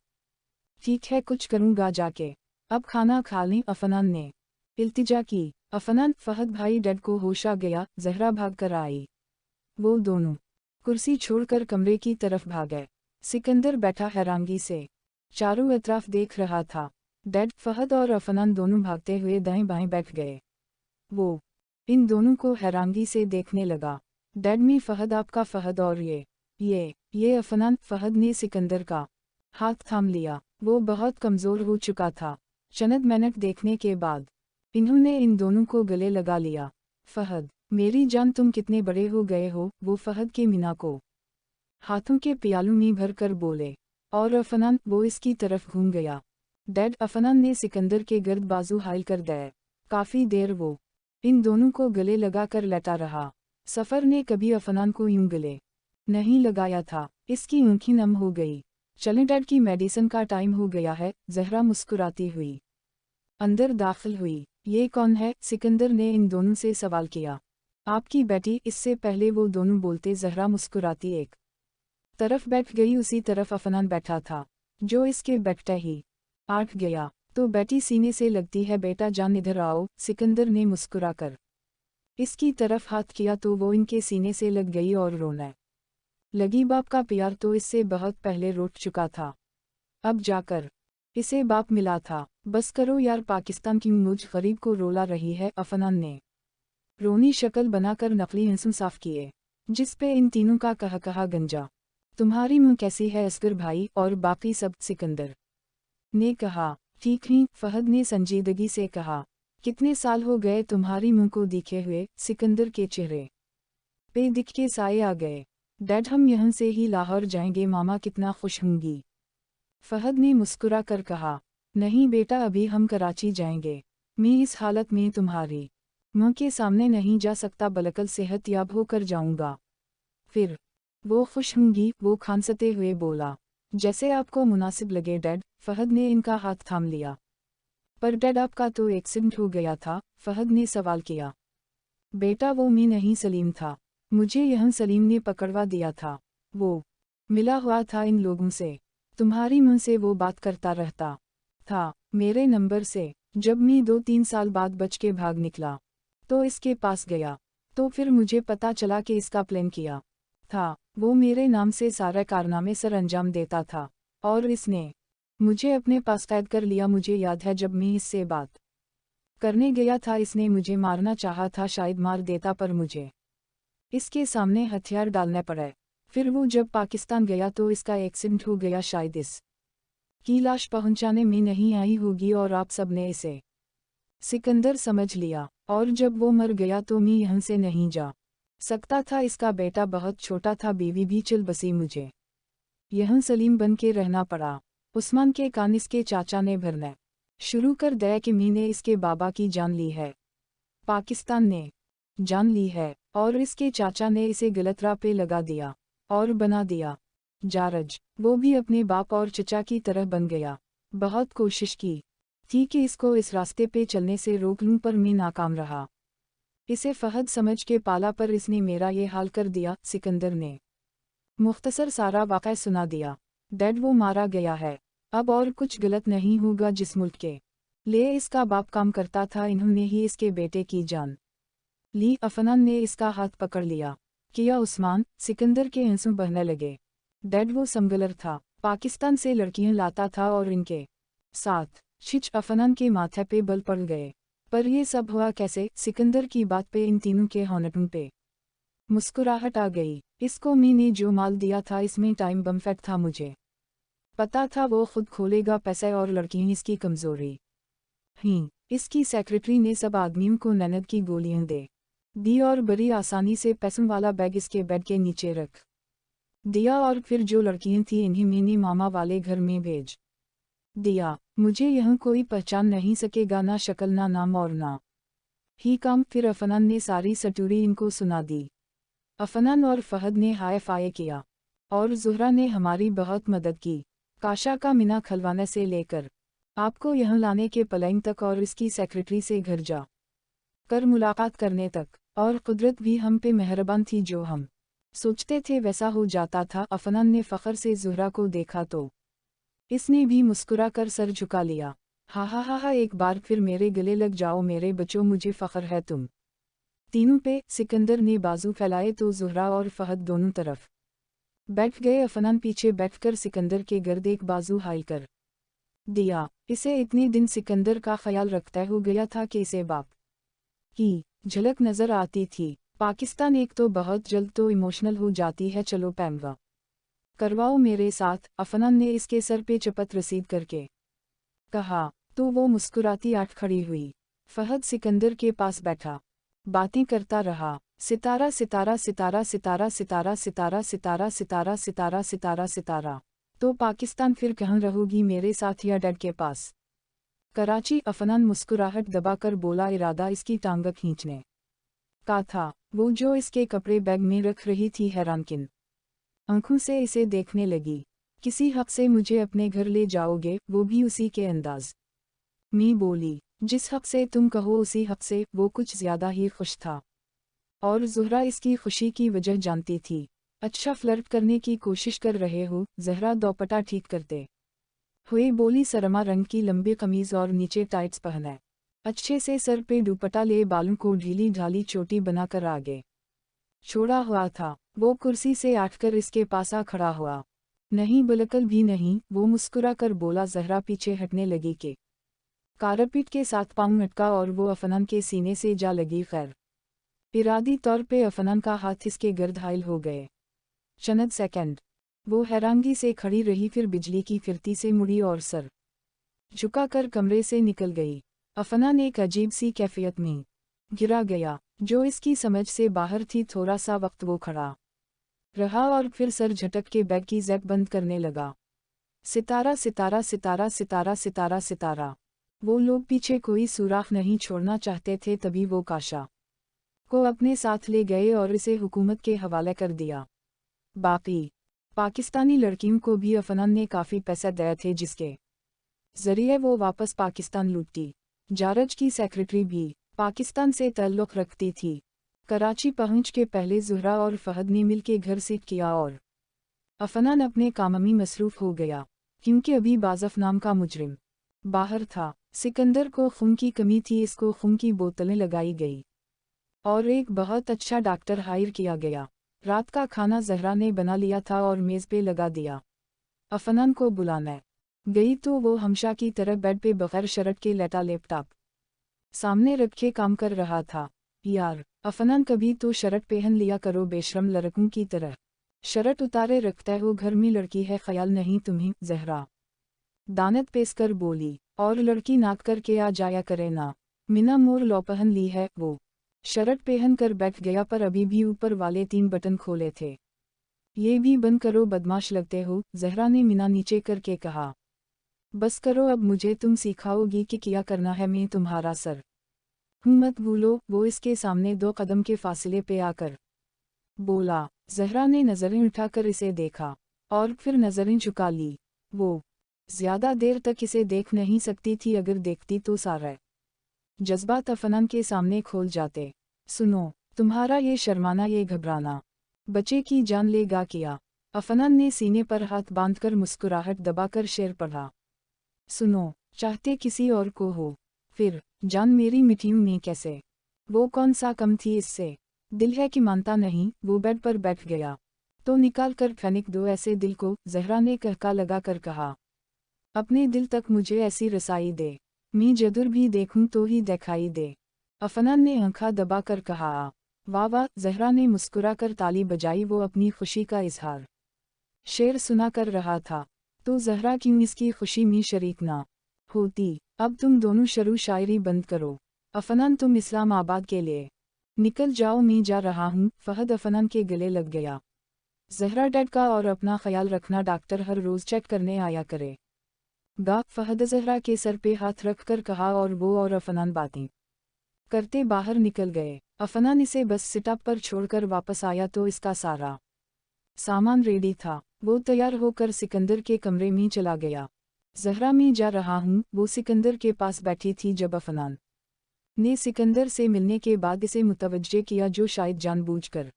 ठीक है, कुछ करूँगा जाके, अब खाना खा लें। अफनान ने इल्तिजा की। अफनान, फहद भाई, डैड को होश आ गया। ज़हरा भाग कर आई। वो दोनों कुर्सी छोड़कर कमरे की तरफ भागे। सिकंदर बैठा हैरानगी से चारों अतराफ देख रहा था। डैड, फहद और अफनान दोनों भागते हुए दाएं बाएं बैठ गए। वो इन दोनों को हैरानगी से देखने लगा। डैड में फहद, आपका फहद, और ये अफनान। फहद ने सिकंदर का हाथ थाम लिया। वो बहुत कमज़ोर हो चुका था। चंद मिनट देखने के बाद इन्होंने इन दोनों को गले लगा लिया। फहद, मेरी जान, तुम कितने बड़े हो गए हो? वो फहद के मीना को हाथों के प्यालों में भर कर बोले। और अफनान, वो इसकी तरफ घूम गया। डैड, अफनान ने सिकंदर के गर्द बाजू हाइल कर दिए। काफ़ी देर वो इन दोनों को गले लगाकर लेटा रहा। सफ़र ने कभी अफनान को यूं गले नहीं लगाया था। इसकी आँखें नम हो गई। चलें डैड, की मेडिसिन का टाइम हो गया है। ज़हरा मुस्कुराती हुई अंदर दाखिल हुई। ये कौन है? सिकंदर ने इन दोनों से सवाल किया। आपकी बेटी। इससे पहले वो दोनों बोलते, ज़हरा मुस्कुराती एक तरफ बैठ गई। उसी तरफ अफनान बैठा था, जो इसके बैठते ही 8 गया तो बेटी सीने से लगती है, बेटा जान इधर आओ। सिकंदर ने मुस्कुराकर इसकी तरफ हाथ किया तो वो इनके सीने से लग गई और रोने लगी। बाप का प्यार तो इससे बहुत पहले रूठ चुका था, अब जाकर इसे बाप मिला था। बस करो यार, पाकिस्तान की मुझ गरीब को रोला रही है। अफनान ने रोनी शक्ल बनाकर नकली आंसू साफ किए, जिस पे इन तीनों का कहा गंजा। तुम्हारी मुंह कैसी है असगर भाई और बाकी सब? सिकंदर ने कहा। ठीक ही, फहद ने संजीदगी से कहा। कितने साल हो गए तुम्हारी मुंह को दिखे हुए? सिकंदर के चेहरे पे दिख के साए आ गए। डैड हम यहाँ से ही लाहौर जाएंगे, मामा कितना खुश होंगी। फहद ने मुस्कुरा कर कहा। नहीं बेटा, अभी हम कराची जाएंगे। मैं इस हालत में तुम्हारी मुंह के सामने नहीं जा सकता, बलकल सेहतयाब होकर जाऊंगा। फिर वो खुश होंगी, वो खांसते हुए बोला। जैसे आपको मुनासिब लगे डैड। फहद ने इनका हाथ थाम लिया। पर डैड आपका तो एक्सीडेंट हो गया था, फहद ने सवाल किया। बेटा वो मैं नहीं, सलीम था। मुझे यहाँ सलीम ने पकड़वा दिया था। वो मिला हुआ था इन लोगों से, तुम्हारी मुंह से वो बात करता रहता था मेरे नंबर से। जब मैं 2-3 साल बाद बच के भाग निकला तो इसके पास गया, तो फिर मुझे पता चला कि इसका प्लान किया था। वो मेरे नाम से सारे कारनामे सर अंजाम देता था और इसने मुझे अपने पास कैद कर लिया। मुझे याद है जब मैं इससे बात करने गया था, इसने मुझे मारना चाहा था, शायद मार देता, पर मुझे इसके सामने हथियार डालने पड़े। फिर वो जब पाकिस्तान गया तो इसका एक्सीडेंट हो गया, शायद इस की लाश पहुंचाने में नहीं आई होगी और आप सब ने इसे सिकंदर समझ लिया। और जब वो मर गया तो मैं यहाँ से नहीं जा सकता था। इसका बेटा बहुत छोटा था, बीवी भी चल बसी, मुझे यहाँ सलीम बन के रहना पड़ा। उस्मान के कान इसके चाचा ने भरने शुरू कर दिया कि मैंने इसके बाबा की जान ली है, पाकिस्तान ने जान ली है, और इसके चाचा ने इसे गलत राह पे लगा दिया और बना दिया जारज। वो भी अपने बाप और चचा की तरह बन गया। बहुत कोशिश की थी कि इसको इस रास्ते पे चलने से रोक लूं, पर मैं नाकाम रहा। इसे फहद समझ के पाला, पर इसने मेरा ये हाल कर दिया। सिकंदर ने मुख्तसर सारा वाक़या सुना दिया। डैड वो मारा गया है, अब और कुछ गलत नहीं होगा। जिस मुल्क के लिए इसका बाप काम करता था, इन्होंने ही इसके बेटे की जान ली। अफनान ने इसका हाथ पकड़ लिया। किया उस्मान? सिकंदर के आंसू बहने लगे। डैड वो स्मगलर था, पाकिस्तान से लड़कियां लाता था और इनके साथ शिच। अफनान के माथे पे बल पड़ गए। पर ये सब हुआ कैसे? सिकंदर की बात पे इन तीनों के होंठों पे मुस्कुराहट आ गई। इसको मैंने जो माल दिया था, इसमें टाइम बम फैट था। मुझे पता था वो खुद खोलेगा। पैसे और लड़कियां इसकी कमजोरी ही। इसकी सेक्रेटरी ने सब आदमियों को ननद की गोलियां दे दी और बड़ी आसानी से पैसों वाला बैग इसके बेड के नीचे रख दिया। और फिर जो लड़कियां थी, इन्हें मैंने मामा वाले घर में भेज दिया। मुझे यहाँ कोई पहचान नहीं सकेगा, ना शक्ल, ना नाम और ना ही काम। फिर अफनान ने सारी सटूरी इनको सुना दी। अफनान और फहद ने हाय फाय किया और ज़ुहरा ने हमारी बहुत मदद की। काशा का मीना खलवाने से लेकर आपको यहाँ लाने के प्लान तक, और इसकी सेक्रेटरी से घर जा कर मुलाकात करने तक। और कुदरत भी हम पे मेहरबान थी, जो हम सोचते थे वैसा हो जाता था। अफनान ने फ़ख्र से ज़ुहरा को देखा तो इसने भी मुस्कुरा कर सर झुका लिया। हा हा हा हा, एक बार फिर मेरे गले लग जाओ मेरे बच्चों, मुझे फ़ख्र है तुम तीनों पे। सिकंदर ने बाजू फैलाए तो ज़ुहरा और फहद दोनों तरफ बैठ गए। अफनान पीछे बैठकर सिकंदर के गर्द एक बाजू हाई कर दिया। इसे इतने दिन सिकंदर का ख्याल रखता हो गया था कि इसे बाप की झलक नजर आती थी। पाकिस्तान एक तो बहुत जल्द तो इमोशनल हो जाती है, चलो पैमवा करवाओ मेरे साथ। अफनान ने इसके सर पे चपत रसीद करके कहा तो वो मुस्कुराती आठ खड़ी हुई। फहद सिकंदर के पास बैठा बातें करता रहा। सितारा सितारा सितारा सितारा सितारा सितारा सितारा सितारा सितारा सितारा सितारा। तो पाकिस्तान फिर कहाँ रहोगी, मेरे साथ या डैड के पास? कराची। अफनान मुस्कुराहट दबाकर बोला, इरादा इसकी टांग खींचने का था। वो जो इसके कपड़े बैग में रख रही थी हैरानकिन आंखों से इसे देखने लगी। किसी हक से मुझे अपने घर ले जाओगे? वो भी उसी के अंदाज में बोली जिस हक से तुम कहो उसी हक से। वो कुछ ज्यादा ही खुश था और ज़ुहरा इसकी खुशी की वजह जानती थी। अच्छा फ्लर्ट करने की कोशिश कर रहे हो? ज़हरा दोपट्टा ठीक करते हुई बोली सरमा रंग की लंबी कमीज और नीचे टाइट्स पहने, अच्छे से सर पे दुपट्टा ले बालों को ढीली ढाली चोटी बनाकर आगे छोड़ा हुआ था। वो कुर्सी से उठकर इसके पास आ खड़ा हुआ। नहीं बिल्कुल भी नहीं, वो मुस्कुरा कर बोला। ज़हरा पीछे हटने लगी कि कारपीट के साथ पाँव अटका और वो अफनान के सीने से जा लगी। खैर इरादी तौर पे अफनान का हाथ इसके गर्द हाइल हो गए। चंद सेकंड वो हैरानगी से खड़ी रही, फिर बिजली की फिरती से मुड़ी और सर झुकाकर कमरे से निकल गई। अफनान एक अजीब सी कैफियत में गिरा गया जो इसकी समझ से बाहर थी। थोड़ा सा वक्त वो खड़ा रहा और फिर सर झटक के बैग की जैप बंद करने लगा। सितारा सितारा सितारा सितारा सितारा सितारा। वो लोग पीछे कोई सुराख नहीं छोड़ना चाहते थे, तभी वो काशा को अपने साथ ले गए और इसे हुकूमत के हवाले कर दिया। बाकी पाकिस्तानी लड़कियों को भी अफनान ने काफ़ी पैसे दिए थे, जिसके ज़रिए वो वापस पाकिस्तान लौटी। जारज की सेक्रेटरी भी पाकिस्तान से ताल्लुक़ रखती थी। कराची पहुंच के पहले ज़ुहरा और फ़हद ने मिल के घर सीट किया और अफनान अपने काम में मसरूफ़ हो गया, क्योंकि अभी बाज़फ नाम का मुजरिम बाहर था। सिकंदर को खून की कमी थी, इसको खून की बोतलें लगाई गई और एक बहुत अच्छा डॉक्टर हायर किया गया। रात का खाना ज़हरा ने बना लिया था और मेज़ पे लगा दिया। अफनान को बुलाने गई तो वो हमेशा की तरह बेड पे बगैर शर्ट के लेटा लैपटॉप सामने रखे काम कर रहा था। यार अफनान, कभी तो शर्ट पहन लिया करो, बेशरम लड़कों की तरह शर्ट उतारे रखते हो। घर में लड़की है, ख्याल नहीं तुम्हें? ज़हरा दानत पेश कर बोली। और लड़की नाक करके आ जाया करे ना। मिना मोर लो पहन ली है। वो शर्ट पहन कर बैठ गया, पर अभी भी ऊपर वाले 3 बटन खोले थे। ये भी बंद करो, बदमाश लगते हो, ज़हरा ने मिना नीचे करके कहा। बस करो, अब मुझे तुम सिखाओगी कि क्या करना है। मैं तुम्हारा सर हूँ, मत भूलो। वो इसके सामने 2 कदम के फासले पे आकर बोला। ज़हरा ने नज़रें उठाकर इसे देखा और फिर नज़रें झुका ली। वो ज़्यादा देर तक इसे देख नहीं सकती थी, अगर देखती तो सारे जज्बात अफनान के सामने खोल जाते। सुनो, तुम्हारा ये शर्माना, ये घबराना बच्चे की जान लेगा क्या? अफनान ने सीने पर हाथ बांधकर मुस्कुराहट दबाकर शेर पढ़ा। सुनो, चाहते किसी और को हो, फिर जान मेरी मिठियों में कैसे? वो कौन सा कम थी इससे? दिल है कि मानता नहीं। वो बेड पर बैठ गया। तो निकाल कर फेंक दो ऐसे दिल को, ज़हरा ने कहका लगा कर कहा। अपने दिल तक मुझे ऐसी रसाई दे, मैं जदुर भी देखूं तो ही दिखाई दे। अफनान ने आंखा दबा कर कहा। वाह वाह, ज़हरा ने मुस्कुरा कर ताली बजाई। वो अपनी खुशी का इजहार शेर सुना कर रहा था, तो ज़हरा क्यों इसकी खुशी में शरीक ना होती? अब तुम दोनों शुरू शायरी बंद करो। अफनान, तुम इस्लामाबाद के लिए निकल जाओ, मैं जा रहा हूँ। फ़हद अफनान के गले लग गया। ज़हरा डैड का और अपना ख्याल रखना, डॉक्टर हर रोज़ चेक करने आया करे गा। फ़हद ज़हरा के सर पे हाथ रख कर कहा, और वो और अफनान बातें करते बाहर निकल गए। अफनान इसे बस सिटअप पर छोड़कर वापस आया तो इसका सारा सामान रेडी था। वो तैयार होकर सिकंदर के कमरे में चला गया। ज़हरा, मैं जा रहा हूँ, वो सिकंदर के पास बैठी थी जब अफनान ने सिकंदर से मिलने के बाद इसे मुतवज्जे किया, जो शायद जानबूझकर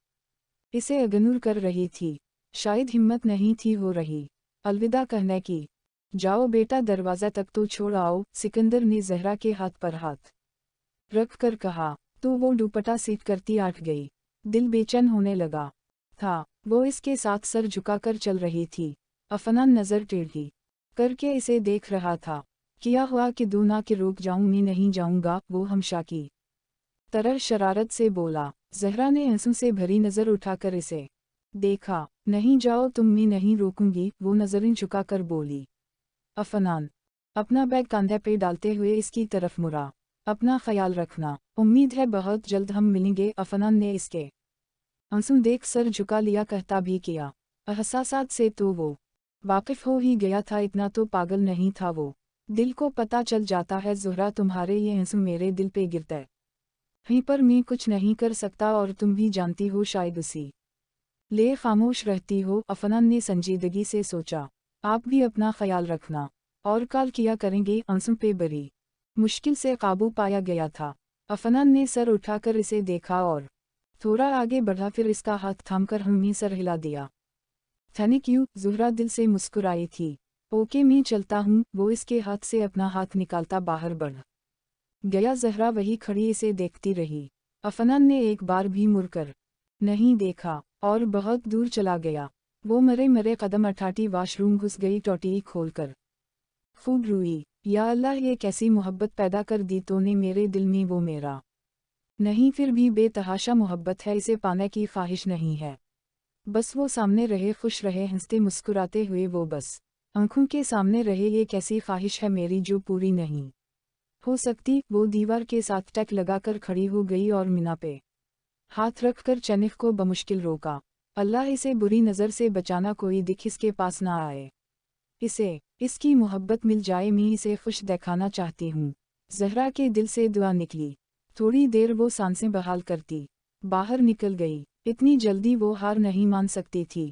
इसे अगनूर कर रही थी। शायद हिम्मत नहीं थी हो रही अलविदा कहने की। जाओ बेटा, दरवाज़ा तक तो छोड़ आओ, सिकंदर ने ज़हरा के हाथ पर हाथ रख कर कहा। तो वो दुपट्टा सीट करती आठ गई। दिल बेचैन होने लगा था। वो इसके साथ सर झुकाकर चल रही थी। अफनान नज़र टेढ़ी करके इसे देख रहा था। किया हुआ कि दूना कि रुक जाऊं, मैं नहीं जाऊंगा, वो हमेशा की तरह शरारत से बोला। ज़हरा ने आंसू से भरी नज़र उठाकर इसे देखा। नहीं जाओ तुम, मैं नहीं रोकूंगी, वो नज़रें झुकाकर बोली। अफनान अपना बैग कंधे पे डालते हुए इसकी तरफ मुड़ा। अपना ख्याल रखना, उम्मीद है बहुत जल्द हम मिलेंगे। अफनान ने इसके आंसू देख सर झुका लिया, कहता भी किया। एहसासात से तो वो वाकिफ हो ही गया था, इतना तो पागल नहीं था वो। दिल को पता चल जाता है ज़ुहरा, तुम्हारे ये आंसू मेरे दिल पे गिरते हैं, पर मैं कुछ नहीं कर सकता, और तुम भी जानती हो शायद उसी ले खामोश रहती हो। अफनान ने संजीदगी से सोचा। आप भी अपना ख्याल रखना, और कॉल किया करेंगे। आंसू पे बड़ी मुश्किल से काबू पाया गया था। अफनान ने सर उठाकर इसे देखा और थोड़ा आगे बढ़ा, फिर इसका हाथ थामकर हमें सर हिला दिया। थैंक यू, ज़ुहरा दिल से मुस्कुराई थी। ओके मैं चलता हूँ। वो इसके हाथ से अपना हाथ निकालता बाहर बढ़ गया। जहरा वही खड़ी इसे देखती रही। अफनान ने एक बार भी मुड़कर नहीं देखा और बहुत दूर चला गया। वो मरे मरे कदम उठाती वाशरूम घुस गई, टोटी खोलकर खूब रोई। या अल्लाह, ये कैसी मोहब्बत पैदा कर दी तूने मेरे दिल में। वो मेरा नहीं, फिर भी बेतहाशा मोहब्बत है, इसे पाने की ख्वाहिश नहीं है। बस वो सामने रहे, खुश रहे, हंसते मुस्कुराते हुए वो बस आंखों के सामने रहे। ये कैसी ख्वाहिश है मेरी जो पूरी नहीं हो सकती। वो दीवार के साथ टक लगाकर खड़ी हो गई और मीना पे हाथ रखकर चनिक को बमुश्किल रोका। अल्लाह, इसे बुरी नज़र से बचाना, कोई दिख इसके पास ना आए, इसे इसकी मोहब्बत मिल जाए, मैं इसे खुश दिखाना चाहती हूँ। जहरा के दिल से दुआ निकली। थोड़ी देर वो सांसें बहाल करती बाहर निकल गई। इतनी जल्दी वो हार नहीं मान सकती थी।